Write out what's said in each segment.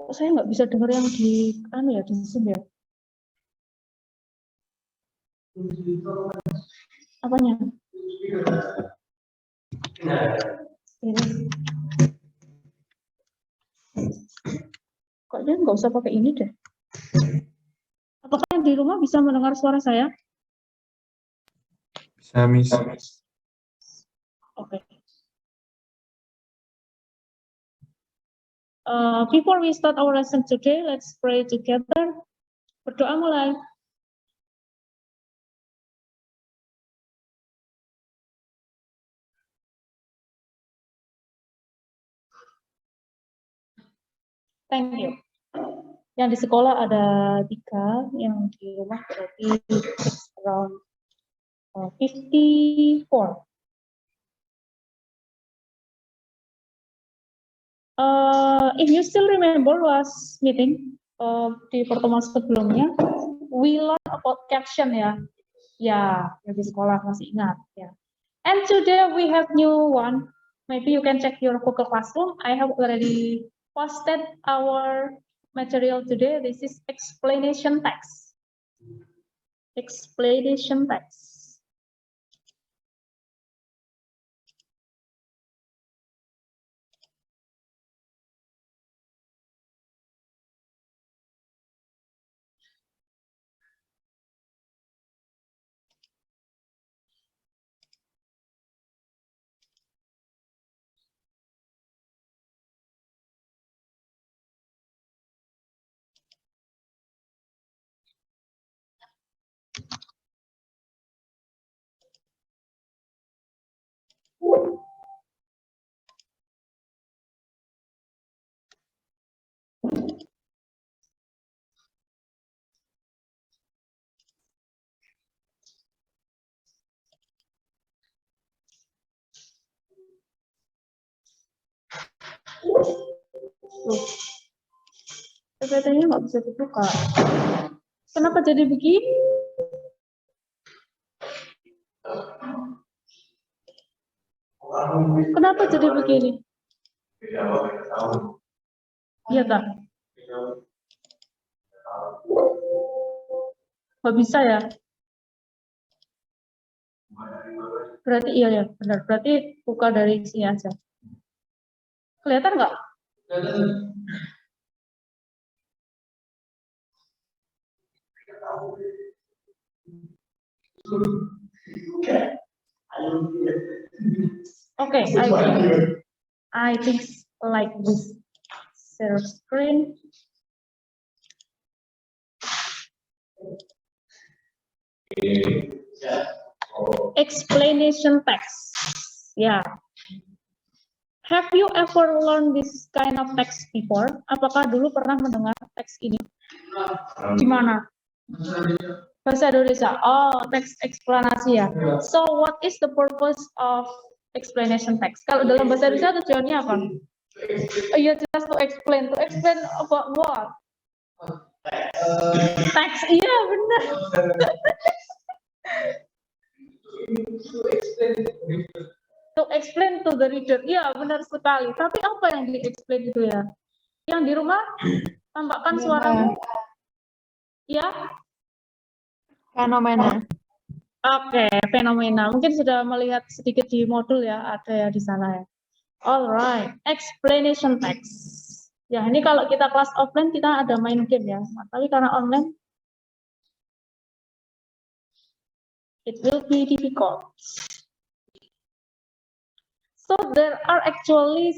Kok saya nggak bisa dengar yang di di Zoom ya? Apanya? Ini. Koknya nggak usah pakai ini deh. Apakah yang di rumah bisa mendengar suara saya? Bisa, Miss. Oke. Before we start our lesson today, let's pray together. Berdoa mulai. Thank you. Yang di sekolah ada 3, yang di rumah berarti around 54. If you still remember last meeting, di pertemuan sebelumnya, we learn about caption ya. Ya, yang di sekolah masih ingat ya. And today we have new one. Maybe you can check your Google Classroom. I have already posted our material today. This is explanation text. Explanation text. PPT-nya nggak bisa dibuka. Kenapa jadi begini? Kenapa jadi begini? Iya tak? Nggak bisa ya? Berarti iya ya, benar. Berarti buka dari sini aja. Kelihatan nggak? Okay, I think like this. Share screen. Explanation text. Ya. Yeah. Have you ever learned this kind of text before? Apakah dulu pernah mendengar teks ini? Gimana? Bahasa Indonesia. Oh, teks eksplanasi ya. So, what is the purpose of explanation text? Kalau dalam bahasa Indonesia tujuannya apa? Iya, just to explain. To explain about what? Teks, iya benar. To explain to the reader, iya benar sekali. Tapi apa yang di-explain itu ya? Yang di rumah, tampakkan suaramu. Ya? Fenomena. Oke, fenomena. Mungkin sudah melihat sedikit di modul ya, ada ya di sana ya. Alright, explanation text. Ya, ini kalau kita kelas offline kita ada main game ya. Tapi karena online, it will be difficult. So there are actually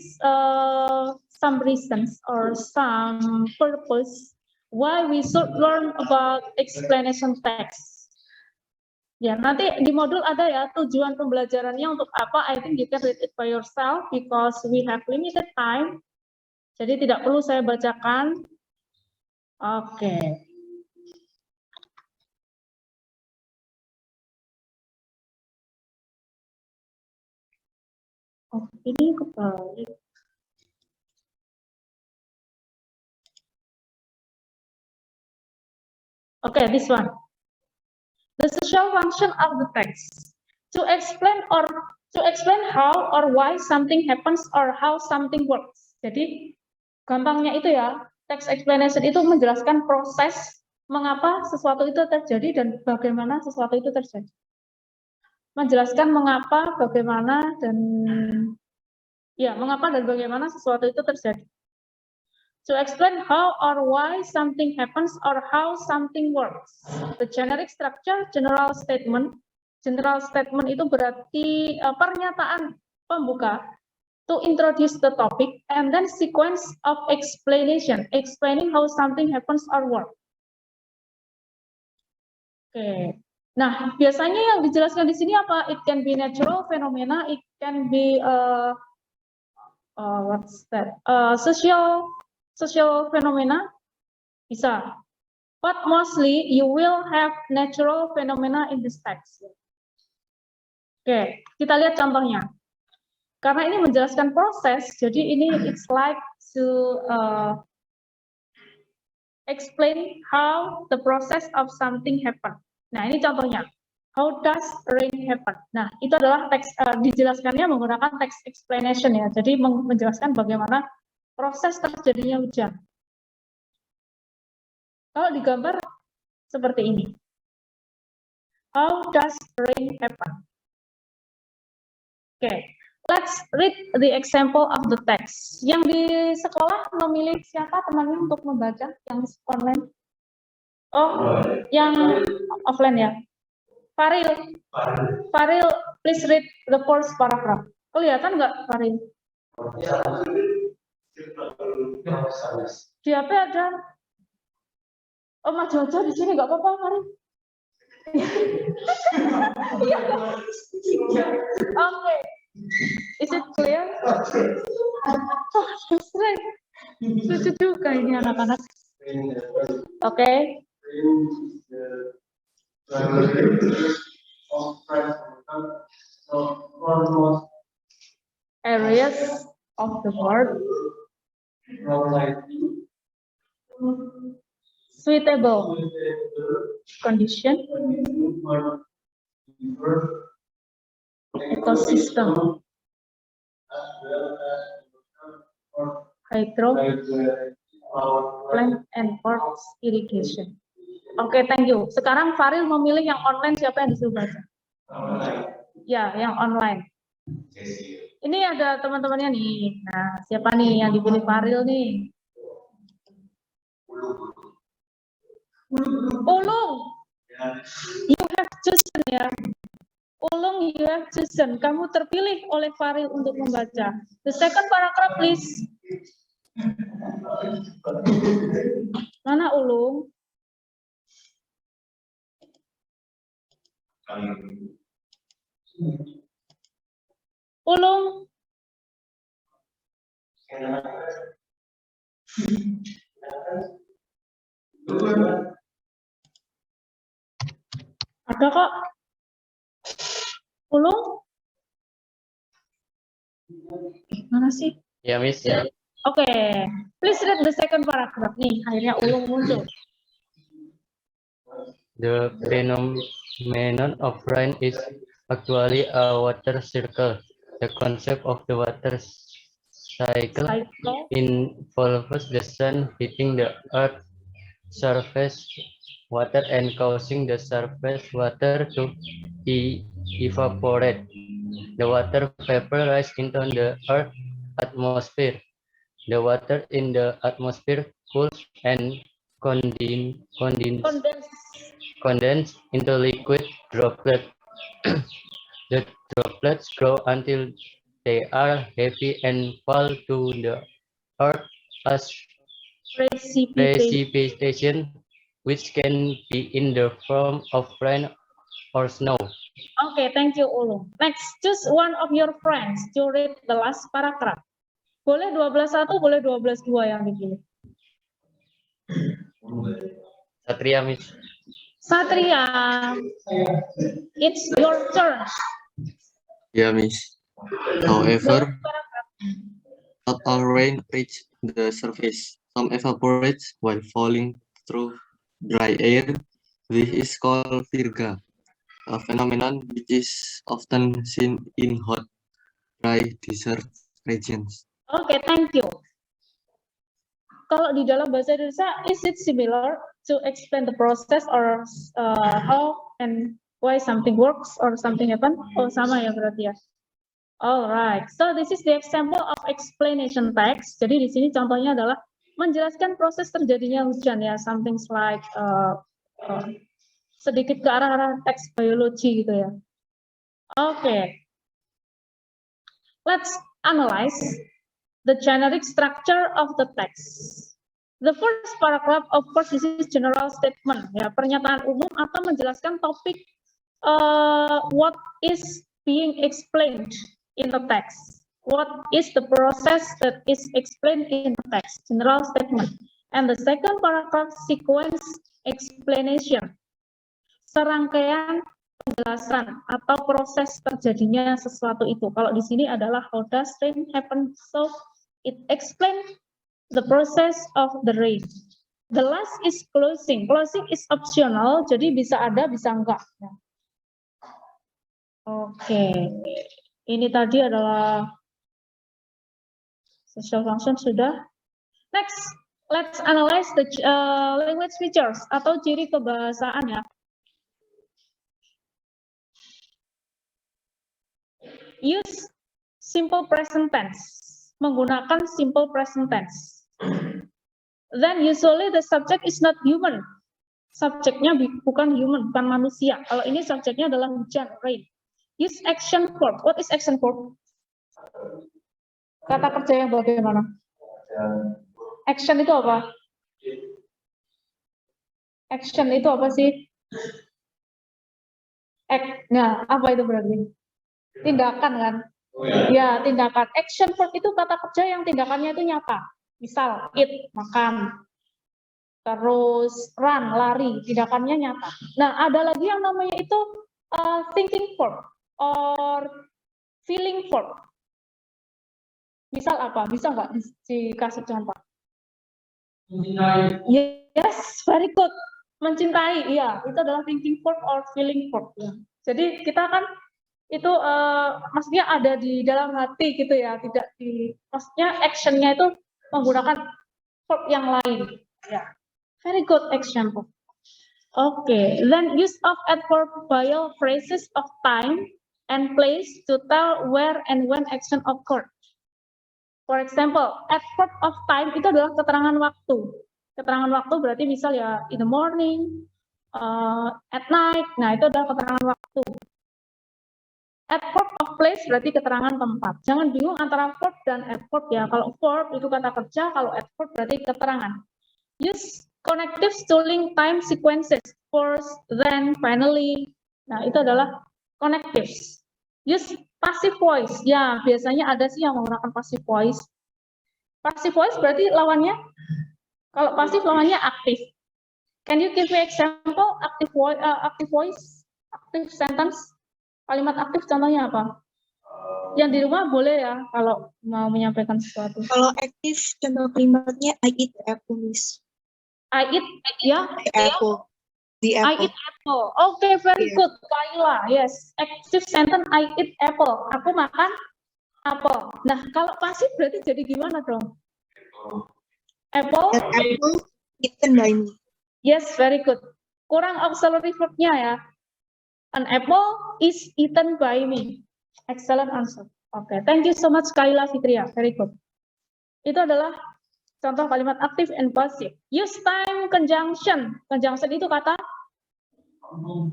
some reasons or some purpose why we should learn about explanation text. Ya, nanti di modul ada ya tujuan pembelajarannya untuk apa. I think you can read it by yourself because we have limited time. Jadi tidak perlu saya bacakan. Oke. Oh, ini kebalik. Okay, this one. The social function of the text. To explain or To explain how or why something happens or how something works. Jadi gampangnya itu ya, text explanation itu menjelaskan proses mengapa sesuatu itu terjadi dan bagaimana sesuatu itu terjadi. Menjelaskan mengapa, bagaimana, dan ya, mengapa dan bagaimana sesuatu itu terjadi. To explain how or why something happens or how something works. The generic structure, general statement. General statement itu berarti pernyataan pembuka. To introduce the topic and then sequence of explanation, explaining how something happens or works. Oke. Nah, biasanya yang dijelaskan di sini apa? It can be natural phenomena, it can be what's that? Social phenomena bisa. But mostly you will have natural phenomena in this text. Oke, kita lihat contohnya. Karena ini menjelaskan proses, jadi ini it's like to explain how the process of something happen. Nah, ini contohnya. How does rain happen? Nah, itu adalah teks dijelaskannya menggunakan text explanation ya. Jadi menjelaskan bagaimana proses terjadinya hujan. Kalau digambar seperti ini. How does rain happen? Oke, let's read the example of the text. Yang di sekolah memilih siapa temannya untuk membaca yang online? Oh, yang offline ya. Faril, please read the first paragraph. Kelihatan nggak, Faril? Di HP ada. Oh, maju aja di sini nggak apa-apa, Faril. Okay. Is it clear? Oh, that's right. Lucu juga ini anak-anak. Okay. Areas of the world suitable condition ecosystem hydro plant and forest irrigation. Oke, thank you. Sekarang Faril memilih yang online, siapa yang disuruh baca? Ya, yang online. Ini ada teman-temannya nih. Nah, siapa nih yang dipilih Faril nih? Ulung. You have chosen ya. Ulung, you have chosen. Kamu terpilih oleh Faril untuk membaca. The second paragraph, please. Mana Ulung? Ulung. Ada kok. Ulung? Mana sih? Ya, Miss. Ya. Oke. Please read the second paragraph. Nih, akhirnya Ulung muncul. The phenomenon of rain is actually a water circle. The concept of the water cycle involves the sun hitting the earth surface water and causing the surface water to evaporate. The water vapor rises into the earth atmosphere. The water in the atmosphere cools and condense into liquid droplets. The droplets grow until they are heavy and fall to the earth as precipitation, which can be in the form of rain or snow. Okay, thank you, Ulung. Next, choose one of your friends to read the last paragraph. Boleh 12.1, boleh 12.2 yang dipilih. Satria, Miss. Satria, it's your turn. Yeah, Miss. However, not all rain reaches the surface. Some evaporates while falling through dry air. This is called virga. a phenomenon which is often seen in hot, dry desert regions. Oke, thank you. Kalau di dalam bahasa Indonesia, is it similar to explain the process or how and why something works or something happen? Oh, sama ya berarti ya. Alright, so this is the example of explanation text. Jadi di sini contohnya adalah menjelaskan proses terjadinya hujan ya, something like sedikit ke arah teks biologi gitu ya. Oke. Let's analyze the generic structure of the text. The first paragraph, of course, this is general statement, ya, pernyataan umum atau menjelaskan topik what is being explained in the text. What is the process that is explained in the text? General statement. And the second paragraph, sequence explanation. Serangkaian penjelasan atau proses terjadinya sesuatu itu. Kalau di sini adalah how does rain happen? So it explains the process of the rain. The last is closing. Closing is optional, jadi bisa ada, bisa enggak. Oke, ini tadi adalah social function sudah. Next, let's analyze the language features atau ciri kebahasaan ya. Use simple present tense. Menggunakan simple present tense. Then usually the subject is not human. Subjeknya bukan human, bukan manusia. Kalau ini subjeknya adalah hujan, rain. Use action verb. What is action verb? Kata kerja yang bagaimana? Action itu apa? Action itu apa sih? Nah, apa itu berarti? Tindakan kan? Ya, tindakan. Action verb itu kata kerja yang tindakannya itu nyata. Misal, eat, makan. Terus run, lari, tindakannya nyata. Nah, ada lagi yang namanya itu thinking verb or feeling verb. Misal apa? Bisa nggak dikasih contoh? Yes, very good. Mencintai, iya, itu adalah thinking verb or feeling verb. Ya. Jadi kita kan itu maksudnya ada di dalam hati gitu ya, tidak di, maksudnya actionnya itu menggunakan verb yang lain. Ya. Very good example. Okay, then use of adverbial phrases of time and place to tell where and when action occurred. For example, adverb of time itu adalah keterangan waktu. Keterangan waktu berarti misal ya in the morning, at night. Nah, itu adalah keterangan waktu. Adverb of place berarti keterangan tempat. Jangan bingung antara verb dan adverb ya. Kalau verb itu kata kerja, kalau adverb berarti keterangan. Use connectives to link time sequences. First, then, finally. Nah, itu adalah connectives. Use passive voice. Ya, biasanya ada sih yang menggunakan passive voice. Passive voice berarti lawannya, kalau pasif lawannya aktif. Can you give me example active voice, active sentence? Kalimat aktif contohnya apa? Yang di rumah boleh ya kalau mau menyampaikan sesuatu. Kalau aktif contoh kalimatnya I eat apple, Miss. I eat, ya? Apple. The apple. I eat apple. Okay, very good, Kaila. Yes, active sentence I eat apple. Aku makan apel. Nah, kalau pasif berarti jadi gimana dong? Apple. That apple eaten by me. Yes, very good. Kurang auxiliary verb-nya ya. An apple is eaten by me. Excellent answer. Okay, thank you so much Kaila Fitria. Very good. Itu adalah contoh kalimat aktif and passive. Use time conjunction. Conjunction itu kata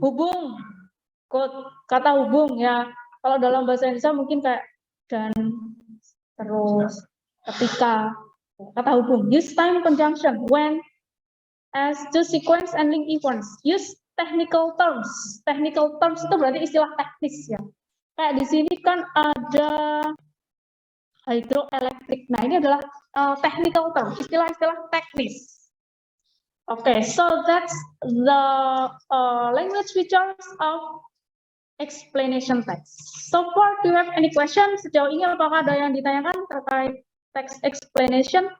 hubung. Kata hubung ya. Kalau dalam bahasa Indonesia mungkin kayak dan, terus, ketika. Kata hubung. Use time conjunction when, as, to, sequence, and link events. Use technical terms. Technical terms itu berarti istilah teknis ya. Kayak di sini kan ada hydroelectric. Nah, ini adalah technical term, istilah-istilah teknis. Okay, so that's the language features of explanation text. So far, do you have any questions? Sejauh ini apakah ada yang ditanyakan terkait text explanation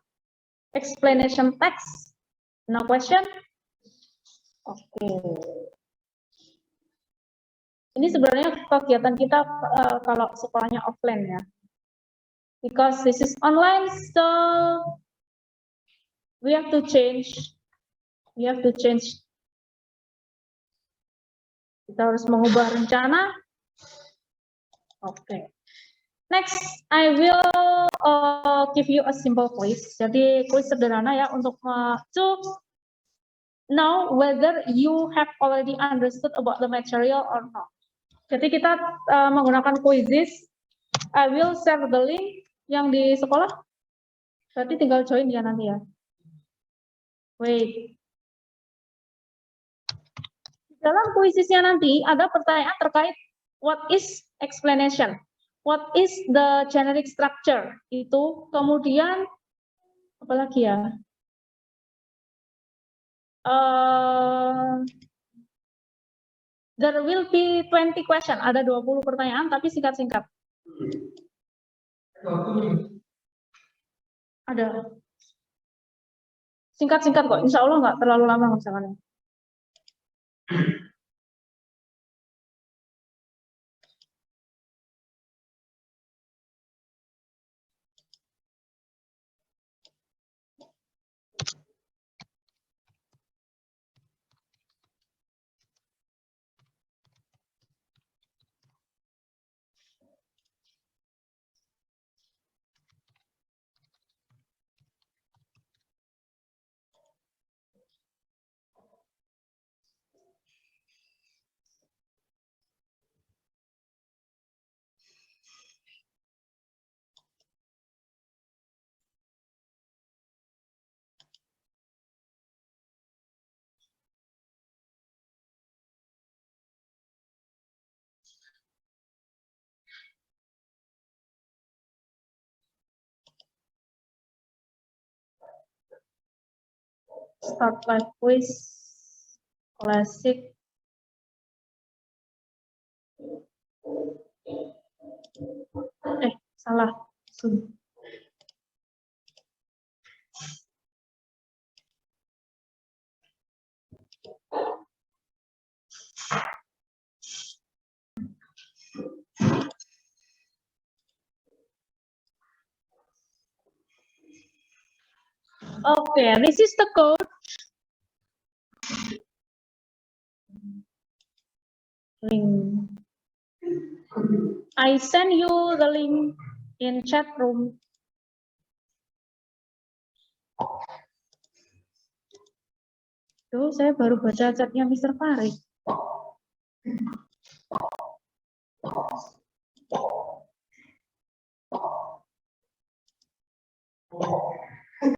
text? No question? Okay. Ini sebenarnya kegiatan kita kalau sekolahnya offline ya. Because this is online, so we have to change. Kita harus mengubah rencana. Oke. Next, I will give you a simple quiz. Jadi quiz sederhana ya untuk to know whether you have already understood about the material or not. Jadi kita menggunakan quizzes. I will share the link yang di sekolah. Berarti tinggal join ya nanti ya. Wait. Dalam kuisisnya nanti ada pertanyaan terkait what is explanation, what is the generic structure itu, kemudian apa lagi ya? There will be 20 question, ada 20 pertanyaan tapi singkat-singkat. Ada. Singkat-singkat kok, insya Allah nggak terlalu lama misalnya. Start live quiz, classic. Salah. Okay, this is the code. Link. I send you the link in chat room. Tuh, saya baru baca chatnya Mr. Farid.